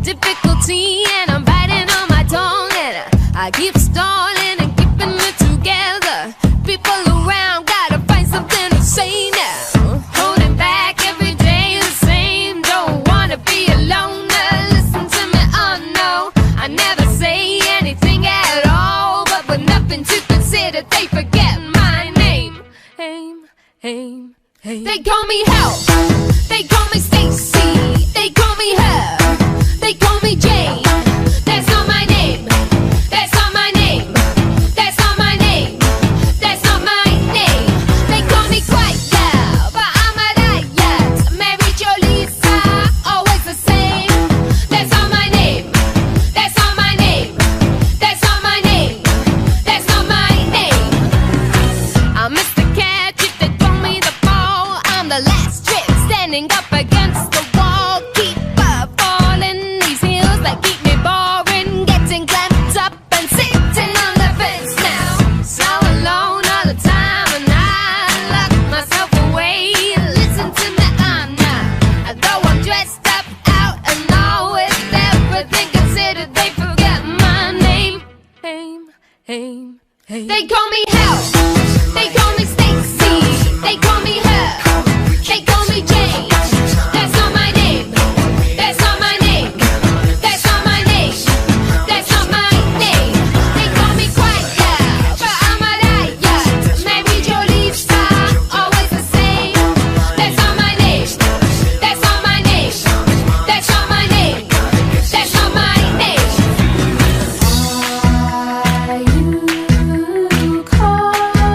Difficulty and I'm biting on my tongue and I keep stalling and keeping it together. People around gotta find something to say now. Holding back every day the same. Don't wanna be alone. Listen to me, oh no. I never say anything at all, but with nothing to consider, they forget my name. They call me Help. They call me Stacy. They call me Her. They call me Jane. That's not my name. That's not my name. That's not my name. That's not my name. They call me Quiet Girl, but I'm a riot. Mary Jo Lisa, always the same. That's not my name. That's not my name. That's not my name. That's not my name. I'm Mr. Catch if they throw me the ball. I'm the last trick standing up against the wall. Keep falling these hills that keep me boring, getting clamped up and sitting on the fence now. So alone all the time and I lock myself away. Listen to me, I'm not. Though I'm dressed up out and all with everything considered, they forget my name. They call me Help. They call me Stacy. They call me Her. They call me Jane. That's not my name. That's not my name. That's not my name. That's not my name. They call me Quiet Girl, but I'm a riot. Mary Jo Lisa, always the same. That's not my name. That's not my name. That's not my name. That's not my name. You call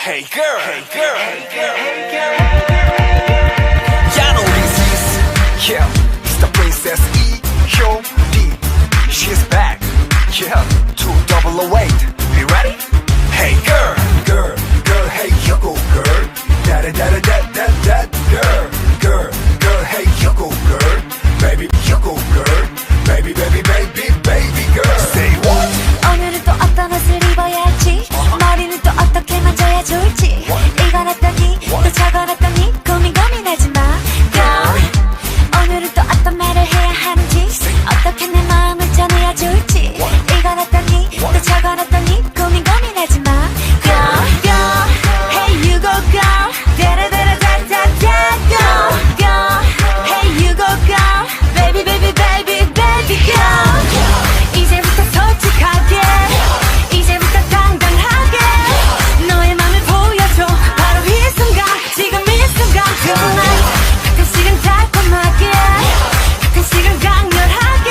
Hey girl, hey girl, hey girl, hey girl. Yeah, no, this is yeah, it's the princess Hmoob. She's back, yeah, 2008. You ready? Hey girl, girl, girl, hey you go girl. Da da da da da da girl, girl, girl, hey you go girl. Baby, you go girl. Baby, baby, baby, baby girl. Say what? 오늘은 또 어떤 옷을 입어야 할지 머리는 또 어떻게 만져야 좋을지 이건 어떠니 또 저건 어떠니 고민하지 마 Girl 오늘은 또 어떤 말을 해야 하는지 어떻게 내 마음을 전해야 좋을지 이건 어떠니 또 저건 어떠니 고민하지 마 Girl, girl, hey you go girl 다라다라다다다 Girl, girl, hey you go girl Baby, baby, baby, baby girl 이제부터 솔직하게 이제부터 당당하게 너의 맘을 보여줘 바로 이 순간 지금 이 순간 Tonight 가끔씩은 달콤하게 가끔씩은 강렬하게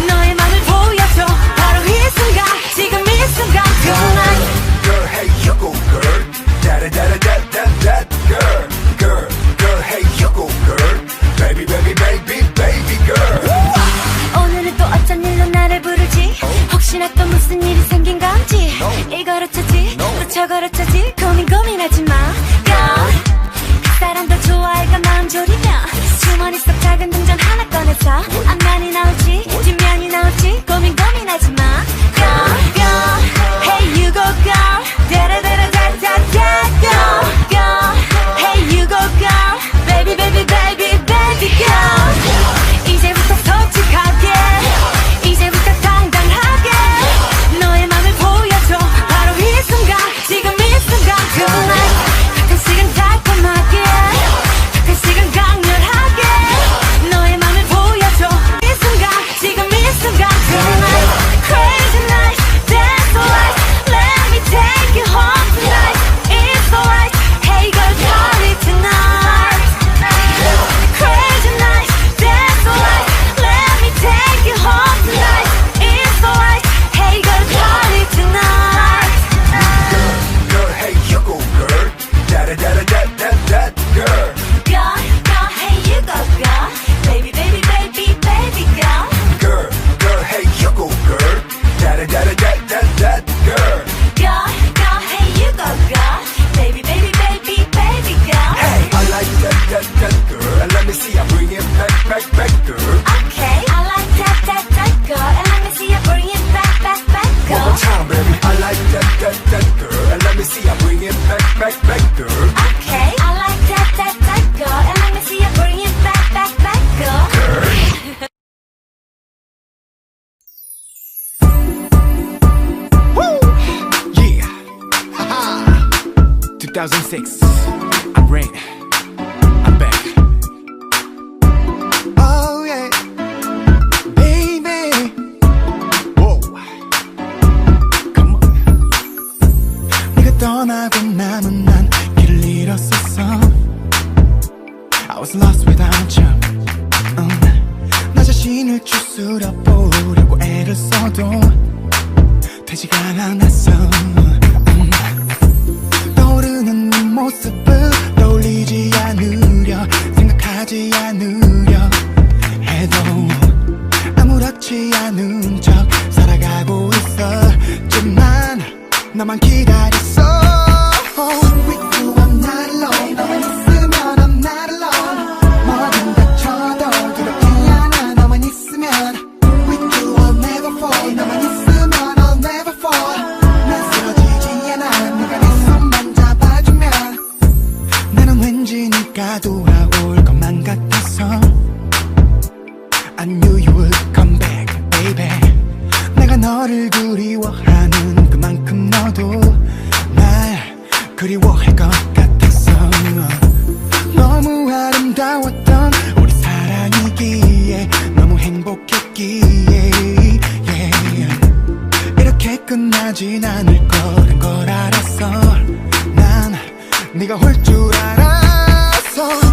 너의 맘을 보여줘 바로 이 순간 지금 이 순간 Tonight Girl, hey you go girl. Da da da da da da girl, girl, girl, hey you go girl. Baby, baby, baby, baby girl. 오늘은 또 어쩐 일로 나를 부르지 혹시나 또 무슨 일이 생긴 건지 이걸 어쩌지 또 저걸 어쩌지 고민하지 마 Girl 그 사람도 좋아할까 마음 졸이면 주머니 속 작은 동전 하나 꺼내서 앞면이 나올지 뒷면이 나올지 고민하지 마 Girl girl hey you go girl 다라다라다다다 Girl girl hey you go girl baby baby baby baby girl 이제부터 솔직하게 이제부터 당당하게 너의 맘을 보여줘 바로 이 순간 지금 이 순간 Tonight 가끔씩은 달콤하게 가끔씩은 강렬하게 너의 맘을 보여줘 이 순간 지금 이 순간 Tonight Crazy night dance alright let me take you home tonight It's alright hey girl party tonight Crazy night dance alright let me take you home tonight It's alright hey girl party tonight Girl, hey you go girl. Da da da da da da girl. Girl, girl, hey you go girl Baby, baby, baby, baby girl Girl, girl, hey you go girl. Da da da da da da girl. Girl, girl, hey you go girl Baby, baby, baby, baby girl Hey, I like that girl. And let me see you bring it back girl. Okay, I like that girl And let me see you bring it back One girl more time, baby. I like that girl. And let me see you bring it back girl. Okay, I like that girl And let me see you bring it back girl Yeah, haha. 2006. I'm Rain. I'm back. Oh yeah, baby. Whoa, come on. 네가 떠나고 남은 난 길을 잃었었어. I was lost without you. 나 자신을 추스려 보려고 애를 써도 되지가 않았어. 떠오르는 네 모습을 떠올리지 않으려 생각하지 않으려 해도 아무렇지 않은 척 살아가고 있었지만 너만 기다렸어. With you I'm not alone. 너만 있으면 I'm not alone. 뭐든 다쳐도 두렵지 않아 너만 있으면. With you I'll never fall. 너만 있으면 I'll never fall. 난 쓰러지지 않아 네가 내 손만 잡아주면. 나는 왠지 네가 돌아올 것만 같았어. I knew you would come back, baby. 내가 너를 그리워하는 그만큼 너도 날 그리워할 것 같았어. 너무 아름다웠던 우리 사랑이기에 너무 행복했기에 yeah. 이렇게 끝나진 않을 거란 걸 알았어. 난 네가 올 줄 알았어.